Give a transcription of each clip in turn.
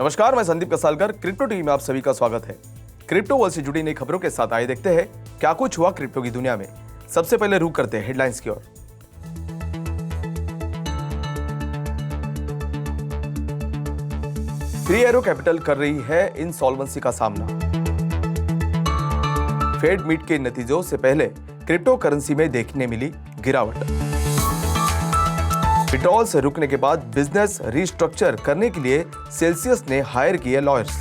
नमस्कार, मैं Sandeep कसालकर। Crypto TV में आप सभी का स्वागत है। क्रिप्टो वर्ल्ड से जुड़ी नई खबरों के साथ आइए देखते हैं क्या कुछ हुआ क्रिप्टो की दुनिया में। सबसे पहले रुख करते हैं हेडलाइंस की ओर। थ्री एरो कैपिटल कर रही है इंसॉल्वेंसी का सामना। फेड मीट के नतीजों से पहले क्रिप्टो करेंसी में देखने मिली गिरावट। विड्रॉल से रुकने के बाद बिजनेस रीस्ट्रक्चर करने के लिए सेल्सियस ने हायर किए लॉयर्स।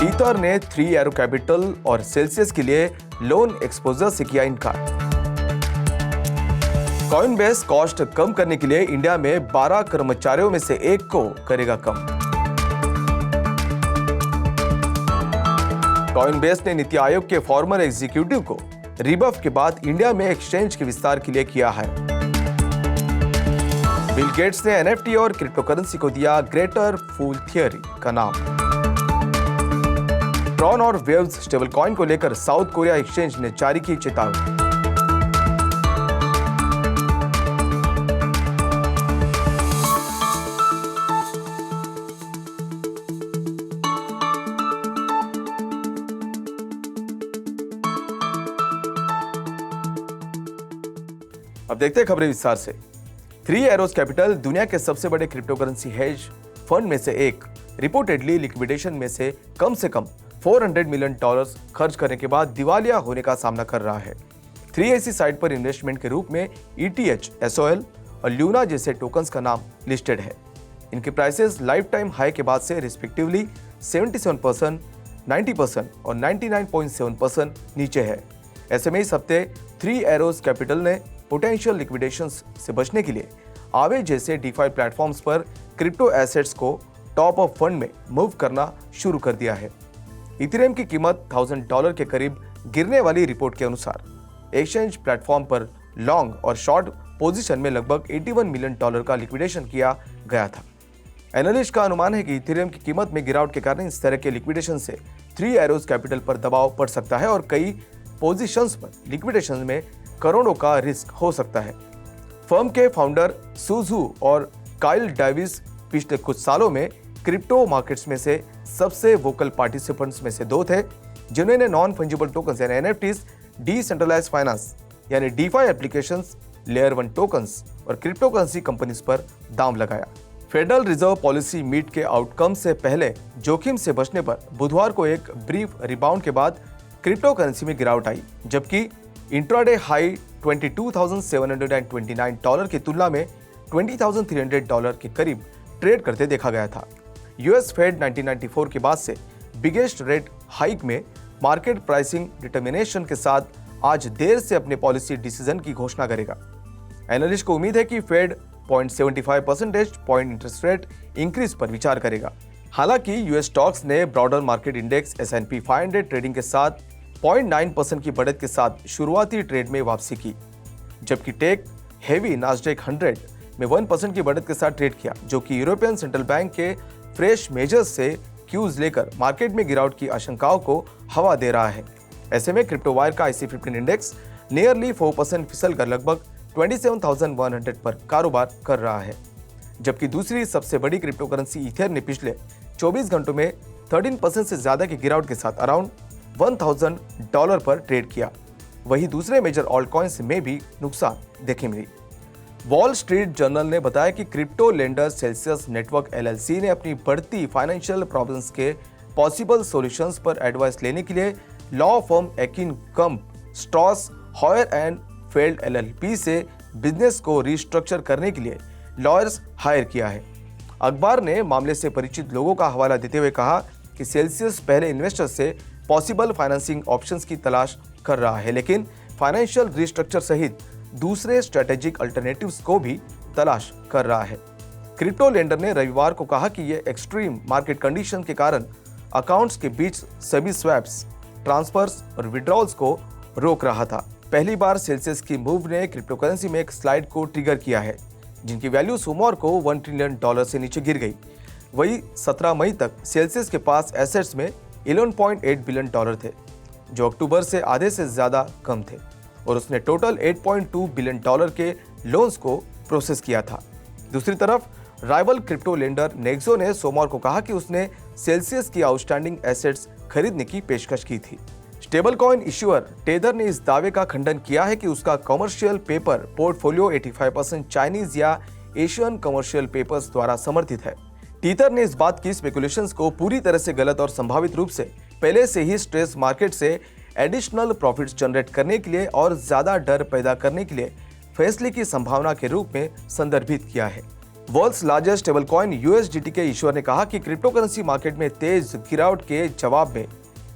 ईथर ने थ्री एरो कैपिटल और सेल्सियस के लिए लोन एक्सपोजर से किया इनकार। कॉइनबेस कॉस्ट कम करने के लिए इंडिया में 12 कर्मचारियों में से एक को करेगा कम। कॉइनबेस ने नीति आयोग के फॉर्मर एग्जीक्यूटिव को रिबफ के बाद इंडिया में एक्सचेंज के विस्तार के लिए किया है। बिल गेट्स ने एनएफटी और क्रिप्टो करेंसी को दिया ग्रेटर फूल थियरी का नाम। ट्रॉन और वेव्स स्टेबल कॉइन को लेकर साउथ कोरिया एक्सचेंज ने जारी की चेतावनी। अब देखते हैं खबरें विस्तार से। थ्री एरोज कैपिटल दुनिया के सबसे बड़े क्रिप्टो करेंसी हेज फंड में से एक रिपोर्टेडली लिक्विडेशन में से कम $400 मिलियन खर्च करने के बाद दिवालिया होने का सामना कर रहा है। थ्री ऐसी साइट पर इन्वेस्टमेंट के रूप में ETH, SOL और ल्यूना जैसे टोकन्स का नाम लिस्टेड है। इनके प्राइसेस लाइफ टाइम हाई के बाद से रिस्पेक्टिवली 77%, 90% और 99.7% नीचे है। ऐसे में इस हफ्ते थ्री एरोज कैपिटल ने पोटेंशियल लिक्विडेशंस से बचने के लिए आवे जैसे डीफाई प्लेटफॉर्म्स पर क्रिप्टो एसेट्स को टॉप ऑफ फंड में मूव करना शुरू कर दिया है। इथेरियम की कीमत $1000 के करीब गिरने वाली रिपोर्ट के अनुसार एक्सचेंज प्लेटफॉर्म पर लॉन्ग और शॉर्ट पोजीशन में लगभग $81 मिलियन का लिक्विडेशन किया गया था। एनालिस्ट का अनुमान है कि इथेरियम की कीमत में गिरावट के कारण इस तरह के लिक्विडेशन से थ्री एरोज कैपिटल पर दबाव पड़ सकता है और कई पोजीशंस पर लिक्विडेशन में करोड़ों का रिस्क हो सकता है। फर्म के फाउंडर सुजू और काइल डेविस पिछले कुछ सालों में क्रिप्टो मार्केट्स में से सबसे वोकल पार्टिसिपेंट्स में से दो थे, जिन्होंने नॉन फंजिबल टोकन्स यानी एनएफटीज, डिसेंट्रलाइज्ड फाइनेंस यानी डीफाई एप्लीकेशंस, लेयर 1 टोकन्स और क्रिप्टो करेंसी कंपनीज पर दांव लगाया। फेडरल रिजर्व पॉलिसी मीट के आउटकम से पहले जोखिम से बचने पर बुधवार को एक ब्रीफ रिबाउंड के बाद क्रिप्टो करेंसी में गिरावट आई, जबकि इंट्राडे हाई $22,729 की तुलना में $20,300 के करीब ट्रेड करते देखा गया था। यूएस फेड 1994 के बाद से बिगेस्ट रेट हाइक में मार्केट प्राइसिंग डिटर्मिनेशन के साथ आज देर से अपने पॉलिसी डिसीजन की घोषणा करेगा। एनालिस्ट को उम्मीद है कि Fed 0.75% point interest rate increase पर विचार करेगा। हालांकि यूएस स्टॉक्स ने broader market index S&P 500 trading के साथ 0.9% की बढ़त के साथ शुरुआती ट्रेड में वापसी की, जबकि टेक हेवी नास्डेक 100 में 1% की बढ़त के साथ ट्रेड किया, जो कि यूरोपियन सेंट्रल बैंक के फ्रेश मेजर्स से क्यूज लेकर मार्केट में गिरावट की आशंकाओं को हवा दे रहा है। ऐसे में क्रिप्टो वायर का IC 15 इंडेक्स नियरली 4% फिसल कर लगभग 27,100 पर कारोबार कर रहा है, जबकि दूसरी सबसे बड़ी क्रिप्टो करेंसी ईथर ने पिछले 24 घंटों में 13% से ज्यादा की गिरावट के साथ अराउंड $1,000 पर ट्रेड किया। वहीं दूसरे मेजर ऑल्ट कॉइन्स में भी नुकसान देखने मिली। वॉल स्ट्रीट जर्नल ने बताया कि crypto lender Celsius network LLC ने अपनी बढ़ती फाइनेंशियल प्रॉब्लम्स के पॉसिबल सॉल्यूशंस पर एडवाइस लेने के लिए law firm Akin Gump Strauss Hauer and Feld LLP से बिजनेस को रिस्ट्रक्चर करने के लिए लॉयर्स हायर किया है। अखबार ने मामले से परिचित लोगों का हवाला देते हुए कहा कि सेल्सियस पहले इन्वेस्टर्स से पॉसिबल फाइनेंसिंग ऑप्शंस की तलाश कर रहा है, लेकिन फाइनेंशियल रिस्ट्रक्चर सहित दूसरे स्ट्रेटेजिक अल्टरनेटिव्स को भी तलाश कर रहा है। क्रिप्टो लेंडर ने रविवार को कहा कि यह एक्सट्रीम मार्केट कंडीशन के कारण अकाउंट्स के बीच सभी स्वैप्स, ट्रांसफर्स और विड्रॉल्स को रोक रहा था। पहली बार सेल्सियस की मूव ने क्रिप्टो करेंसी में एक स्लाइड को ट्रिगर किया है, जिनकी वैल्यू सोमवार को $1 ट्रिलियन से नीचे गिर गई। वही 17 मई तक सेल्सियस के पास एसेट्स में $11.8 बिलियन थे, जो अक्टूबर से आधे से ज्यादा कम थे, और उसने टोटल $8.2 बिलियन के लोन्स को प्रोसेस किया था। दूसरी तरफ राइवल क्रिप्टो लेंडर नेक्सो ने सोमवार को कहा कि उसने सेल्सियस की आउटस्टैंडिंग एसेट्स खरीदने की पेशकश की थी। स्टेबल कॉइन इश्यूअर टेदर ने इस दावे का खंडन किया है कि उसका कमर्शियल पेपर पोर्टफोलियो 85% चाइनीज या एशियन कमर्शियल पेपर्स द्वारा समर्थित है। टीथर ने इस बात की स्पेकुलेशंस को पूरी तरह से गलत और संभावित रूप से पहले से ही स्ट्रेस मार्केट से एडिशनल प्रॉफिट्स जनरेट करने के लिए और ज्यादा डर पैदा करने के लिए फैसले की संभावना के रूप में संदर्भित किया है। World's largest stable coin USDT के ईश्वर ने कहा कि क्रिप्टो करेंसी मार्केट में तेज गिरावट के जवाब में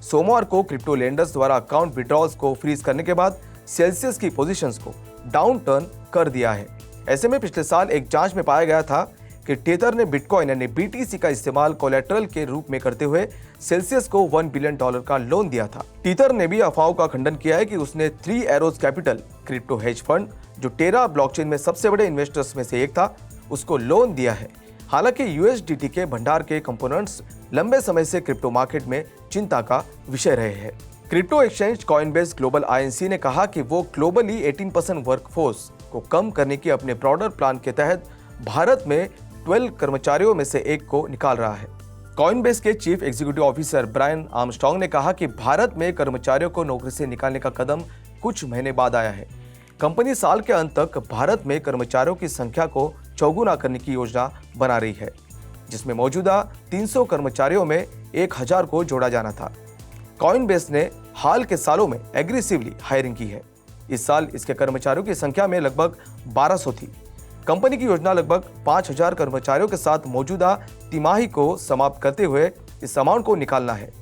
सोमवार को क्रिप्टो लेंडर्स द्वारा अकाउंट विड्रॉल्स को फ्रीज करने के बाद सेल्सियस की पोजीशंस को डाउन टर्न कर दिया है। ऐसे में पिछले साल एक जांच में पाया गया था कि टेथर ने बिटकॉइन यानी बीटीसी का इस्तेमाल कोलेटरल के रूप में करते हुए सेल्सियस को $1 बिलियन का लोन दिया था। टीथर ने भी अफवाहों का खंडन किया है कि उसने 3 arrows capital crypto hedge fund, जो टेरा ब्लॉकचेन में सबसे बड़े इन्वेस्टर्स में से एक था, उसको लोन दिया है। हालांकि यूएसडीटी के भंडार के कंपोनेंट्स लंबे समय से क्रिप्टो मार्केट में चिंता का विषय रहे हैं। Crypto exchange Coinbase global INC ने कहा कि वो ग्लोबली 18% वर्कफोर्स को कम करने की अपने ब्रॉडर प्लान के तहत भारत में 12 कर्मचारियों में से एक को निकाल रहा है। कॉइनबेस के chief executive officer Brian Armstrong ने कहा कि भारत में कर्मचारियों को नौकरी से निकालने का कदम कुछ महीने बाद आया है। कंपनी साल के अंत तक भारत में कर्मचारियों की संख्या को चौगुना करने की योजना बना रही है, जिसमें मौजूदा 300 कर्मचारियों में 1000 को जोड़ा जाना था। कॉइनबेस ने हाल के सालों में एग्रेसिवली हायरिंग की है। इस साल इसके कर्मचारियों की संख्या में लगभग 1200 थी। कंपनी की योजना लगभग 5000 कर्मचारियों के साथ मौजूदा तिमाही को समाप्त करते हुए इस अमाउंट को निकालना है।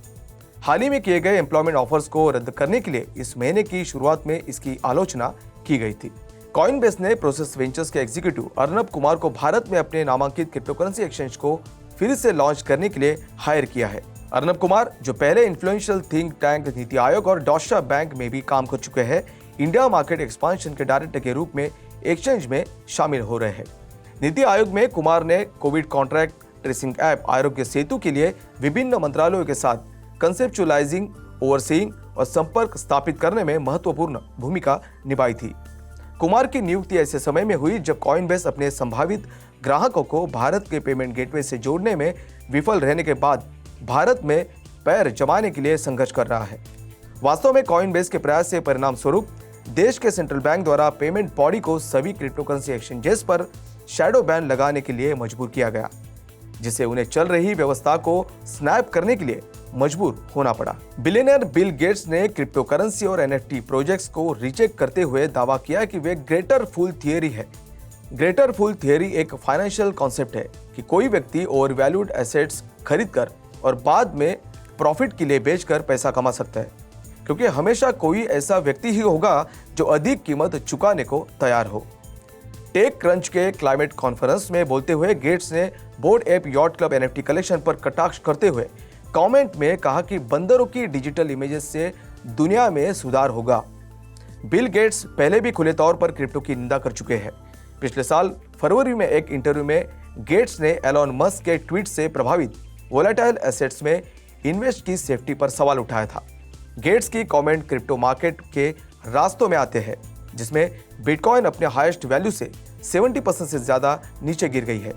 हाल ही में किए गए एम्प्लॉयमेंट ऑफर्स को रद्द करने के लिए इस महीने की शुरुआत में इसकी आलोचना की गई थी। कॉइनबेस ने प्रोसेस वेंचर्स के एग्जीक्यूटिव अर्नब कुमार को भारत में अपने नामांकित क्रिप्टोकरेंसी एक्सचेंज को फिर से लॉन्च करने के लिए हायर किया है। अर्नब कुमार, जो पहले influential think tank NITI Aayog और डॉशा बैंक में भी काम कर चुके हैं, इंडिया मार्केट एक्सपांशन के डायरेक्टर के रूप में एक्सचेंज में शामिल हो रहे हैं। नीति आयोग में कुमार ने Covid contract tracing app Aarogya Setu के लिए विभिन्न मंत्रालयों के साथ कंसेप्चुअलाइजिंग, ओवरसीइंग और संपर्क स्थापित करने में महत्वपूर्ण भूमिका निभाई थी। कुमार की नियुक्ति ऐसे समय में हुई जब कॉइनबेस अपने संभावित ग्राहकों को भारत के पेमेंट गेटवे से जोड़ने में विफल रहने के बाद भारत में पैर जमाने के लिए संघर्ष कर रहा है। वास्तव में कॉइनबेस के प्रयास से परिणाम स्वरूप देश के सेंट्रल बैंक द्वारा पेमेंट बॉडी को सभी क्रिप्टोकरेंसी एक्सचेंजेस पर शैडो बैन लगाने के लिए मजबूर किया गया, जिससे उन्हें चल रही व्यवस्था को स्नैप करने के लिए मजबूर होना पड़ा। बिलियनर बिल गेट्स ने क्रिप्टोकरेंसी और एनएफटी प्रोजेक्ट्स को रिजेक्ट करते हुए दावा किया कि वे ग्रेटर फूल थियरी है। ग्रेटर फूल थियरी एक फाइनेंशियल कॉन्सेप्ट है कि कोई व्यक्ति ओवरवैल्यूड एसेट्स खरीदकर और बाद में प्रॉफिट के लिए बेचकर पैसा कमा सकता है, क्योंकि हमेशा कोई ऐसा व्यक्ति ही होगा जो अधिक कीमत चुकाने को तैयार हो। टेक क्रंच के क्लाइमेट कॉन्फ्रेंस में बोलते हुए गेट्स ने board app yacht club NFT collection पर कटाक्ष करते हुए कमेंट में कहा कि बंदरों की डिजिटल इमेजेस से दुनिया में सुधार होगा। बिल गेट्स पहले भी खुले तौर पर क्रिप्टो की निंदा कर चुके हैं। पिछले साल फरवरी में एक इंटरव्यू में गेट्स ने एलोन मस्क के ट्वीट से प्रभावित वोलेटाइल एसेट्स में इन्वेस्ट की सेफ्टी पर सवाल उठाया था। गेट्स की कमेंट क्रिप्टो मार्केट के रास्तों में आते हैं, जिसमें बिटकॉइन अपने हाईएस्ट वैल्यू से 70% से ज्यादा नीचे गिर गई है।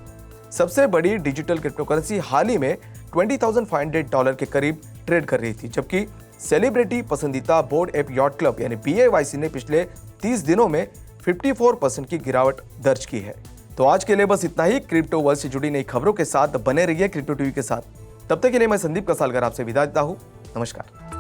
सबसे बड़ी डिजिटल क्रिप्टोकरेंसी हाल ही में $20,500 के करीब ट्रेड कर रही थी, जबकि सेलिब्रिटी पसंदीदा बोर्ड एप यॉट क्लब यानी BAYC ने पिछले 30 दिनों में 54% की गिरावट दर्ज की है। तो आज के लिए बस इतना ही। क्रिप्टो वर्ल्ड से जुड़ी नई खबरों के साथ बने रहिए क्रिप्टो टीवी के साथ। तब तक के लिए मैं संदीप कसालकर आपसे विदा देता हूँ। नमस्कार।